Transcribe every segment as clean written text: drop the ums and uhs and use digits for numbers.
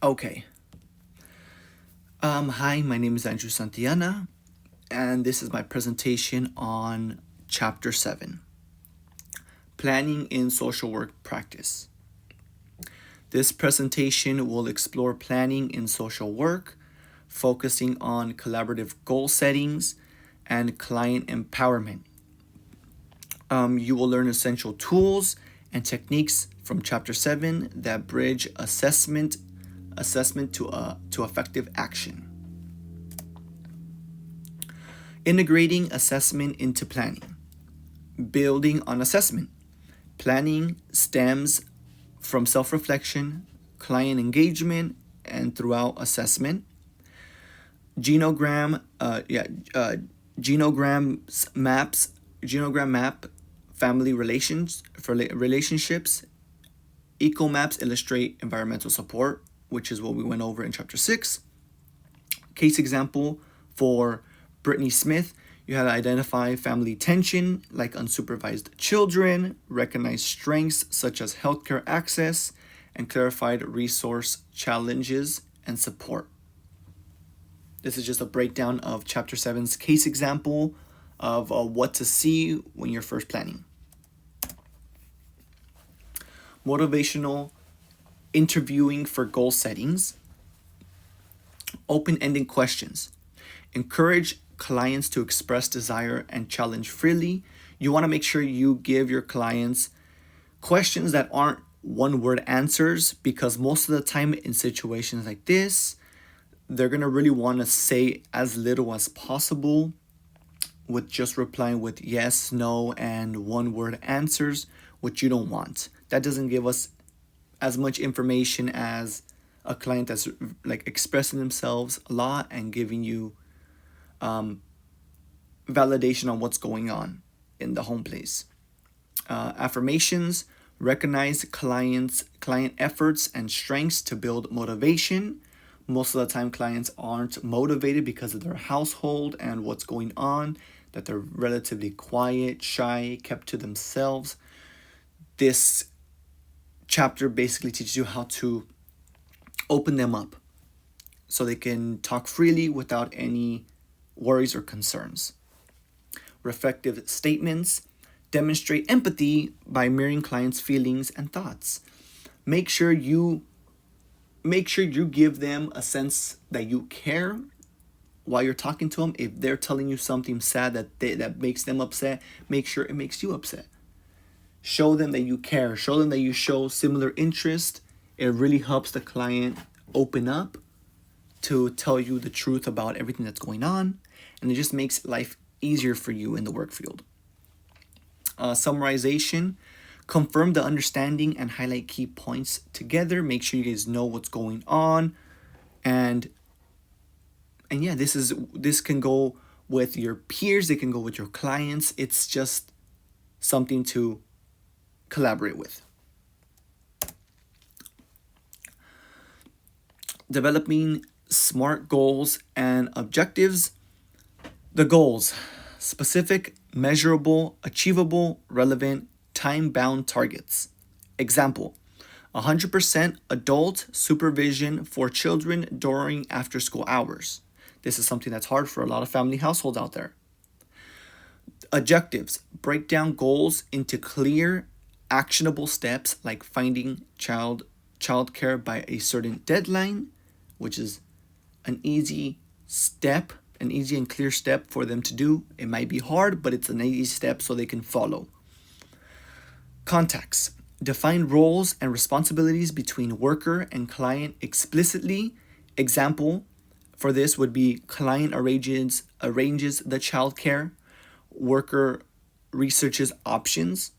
Okay. Hi, my name is Andrew Santillana, and this is my presentation on Chapter 7 Planning in Social Work Practice. This presentation will explore planning in social work, focusing on collaborative goal settings and client empowerment. You will learn essential tools and techniques from Chapter 7 that bridge assessment to effective action. Integrating assessment into planning. Building on assessment. Planning stems from self reflection, client engagement, and throughout assessment. Genogram, genograms maps, genogram map family relationships. Eco maps illustrate environmental support, which is what we went over in Chapter 6. Case example for Brittany Smith, you had to identify family tension like unsupervised children, recognize strengths such as healthcare access, and clarified resource challenges and support. This is just a breakdown of Chapter 7's case example of what to see when you're first planning. Motivational interviewing for goal settings. Open-ended questions. Encourage clients to express desire and challenge freely. You want to make sure you give your clients questions that aren't one-word answers, because most of the time in situations like this, they're going to really want to say as little as possible with just replying with yes, no, and one-word answers, which you don't want. That doesn't give us as much information as a client that's like expressing themselves a lot and giving you validation on what's going on in the home place. Affirmations recognize client efforts and strengths to build motivation. Most of the time, clients aren't motivated because of their household and what's going on, that they're relatively quiet, shy, kept to themselves. This chapter basically teaches you how to open them up so they can talk freely without any worries or concerns. Reflective statements demonstrate empathy by mirroring clients' feelings and thoughts. Make sure you give them a sense that you care while you're talking to them. If they're telling you something sad that makes them upset, make sure it makes you upset. Show them that you care. Show them that you show similar interest. It really helps the client open up to tell you the truth about everything that's going on, and it just makes life easier for you in the work field. Summarization. Confirm the understanding and highlight key points together. Make sure you guys know what's going on, and yeah, this can go with your peers. It can go with your clients. It's just something to collaborate with. Developing SMART goals and objectives. The goals: specific, measurable, achievable, relevant, time-bound targets. Example: 100% adult supervision for children during after-school hours. This is something that's hard for a lot of family households out there. Objectives: break down goals into clear, actionable steps like finding childcare by a certain deadline, which is an easy and clear step for them to do. It might be hard, but it's an easy step so they can follow. Contacts: define roles and responsibilities between worker and client explicitly. Example for this would be client arranges the childcare, worker researches options,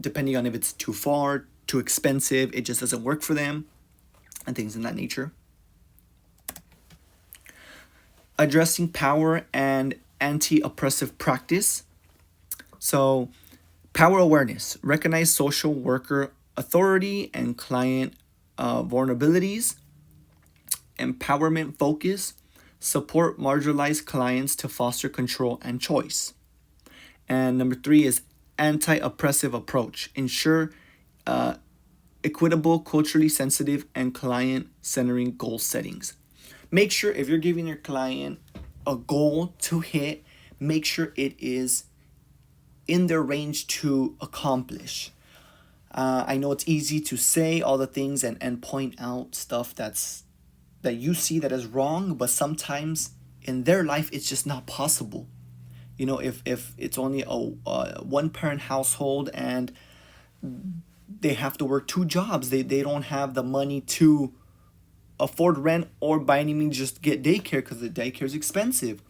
depending on if it's too far, too expensive, it just doesn't work for them, and things in that nature. Addressing power and anti-oppressive practice. So, power awareness. Recognize social worker authority and client vulnerabilities. Empowerment focus. Support marginalized clients to foster control and choice. And number 3 is anti-oppressive approach. Ensure equitable, culturally sensitive, and client-centering goal settings. Make sure if you're giving your client a goal to hit, make sure it is in their range to accomplish. I know it's easy to say all the things and point out stuff that you see that is wrong, but sometimes in their life it's just not possible. If it's only a one parent household and they have to work two jobs, they don't have the money to afford rent or by any means just get daycare because the daycare is expensive.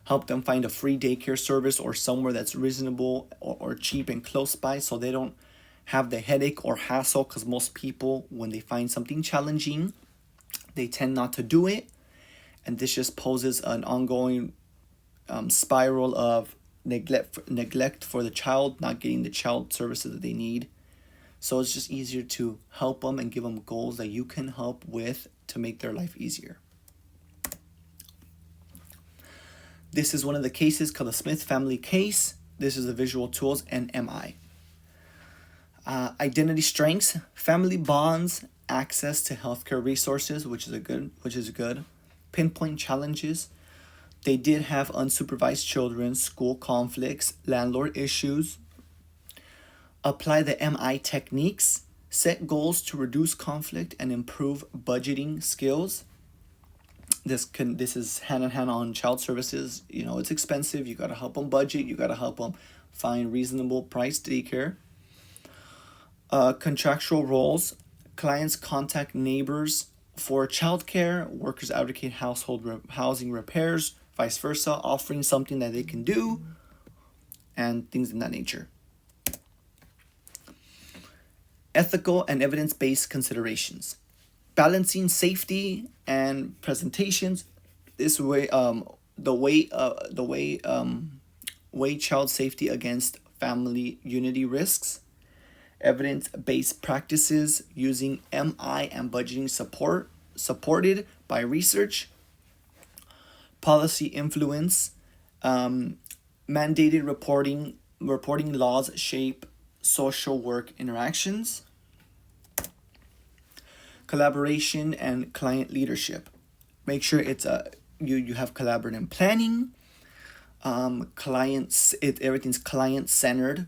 Help them find a free daycare service or somewhere that's reasonable or cheap and close by, so they don't have the headache or hassle, because most people, when they find something challenging, they tend not to do it, and this just poses an ongoing spiral of neglect for the child, not getting the child services that they need. So it's just easier to help them and give them goals that you can help with to make their life easier. This is one of the cases called the Smith family case. This is the visual tools and MI. Identity strengths, family bonds, access to healthcare resources, which is good. Pinpoint challenges. They did have unsupervised children, school conflicts, landlord issues. Apply the MI techniques. Set goals to reduce conflict and improve budgeting skills. This is hand in hand on child services. It's expensive. You got to help them budget. You got to help them find reasonable price daycare. Contractual roles. Clients contact neighbors for childcare. Workers advocate housing repairs, vice versa, offering something that they can do, and things in that nature. Ethical and evidence-based considerations. Balancing safety and presentations. This way, weigh child safety against family unity risks. Evidence-based practices using MI and budgeting supported by research. Policy influence. Mandated reporting laws shape social work interactions. Collaboration and client leadership. Make sure it's you have collaborative planning. Everything's client centered.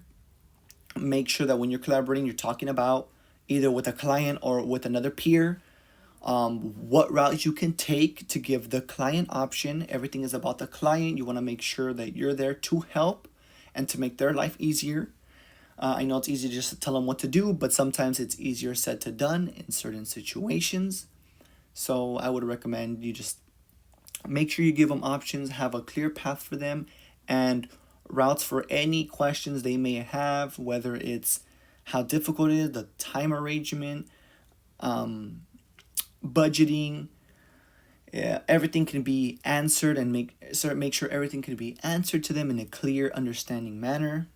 Make sure that when you're collaborating, you're talking about either with a client or with another peer, what route you can take to give the client option. Everything is about the client. You want to make sure that you're there to help and to make their life easier. I know it's easy just to tell them what to do, but sometimes it's easier said to done in certain situations. So I would recommend you just make sure you give them options, have a clear path for them, and routes for any questions they may have, whether it's how difficult it is, the time arrangement, budgeting. Everything can be answered, and make sure everything can be answered to them in a clear, understanding manner.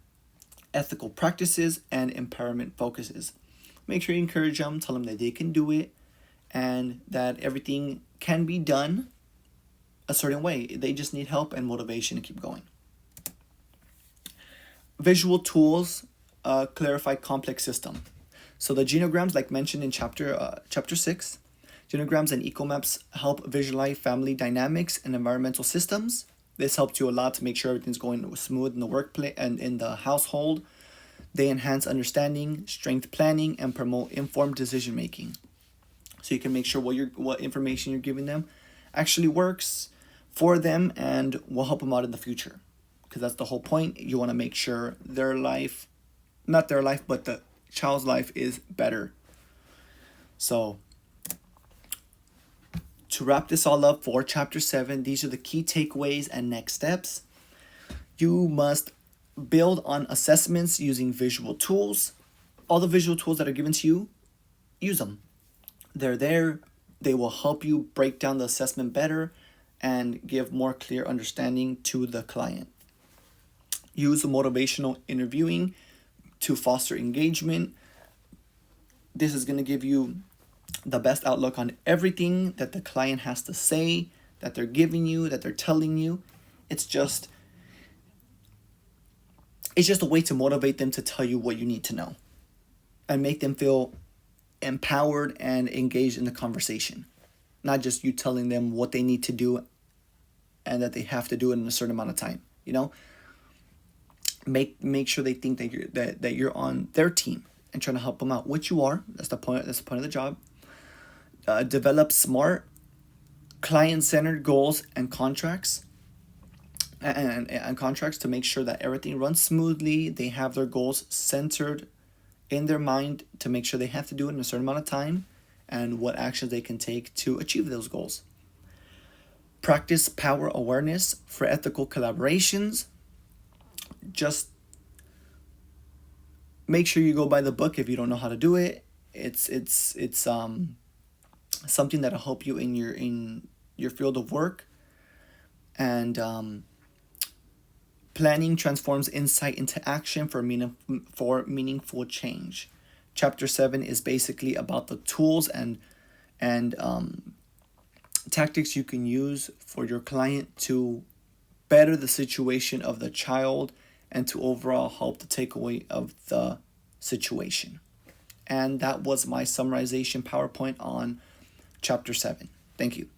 Ethical practices and empowerment focuses. Make sure you encourage them, tell them that they can do it, and that everything can be done a certain way. They just need help and motivation to keep going. Visual tools clarify complex system. So the genograms, like mentioned in chapter 6, genograms and ecomaps help visualize family dynamics and environmental systems. This helps you a lot to make sure everything's going smooth in the workplace and in the household. They enhance understanding, strength planning, and promote informed decision making. So you can make sure what information you're giving them actually works for them and will help them out in the future. Because that's the whole point. You want to make sure not their life, but the child's life is better. So to wrap this all up for chapter 7, these are the key takeaways and next steps. You must build on assessments using visual tools. All the visual tools that are given to you, use them. They're there. They will help you break down the assessment better and give more clear understanding to the client. Use motivational interviewing to foster engagement. This is going to give you the best outlook on everything that the client has to say, that they're giving you, that they're telling you. It's just a way to motivate them to tell you what you need to know. and make them feel empowered and engaged in the conversation. Not just you telling them what they need to do and that they have to do it in a certain amount of time. You know, make sure they think that you're on their team and trying to help them out, which you are. That's the point. That's the point of the job. Develop smart, client-centered goals and contracts. And contracts to make sure that everything runs smoothly. They have their goals centered in their mind to make sure they have to do it in a certain amount of time and what actions they can take to achieve those goals. Practice power awareness for ethical collaborations. Just make sure you go by the book if you don't know how to do it. It's something that'll help you in your field of work. And planning transforms insight into action for meaningful change. Chapter 7 is basically about the tools and tactics you can use for your client to better the situation of the child and to overall help the takeaway of the situation. And that was my summarization PowerPoint on Chapter 7. Thank you.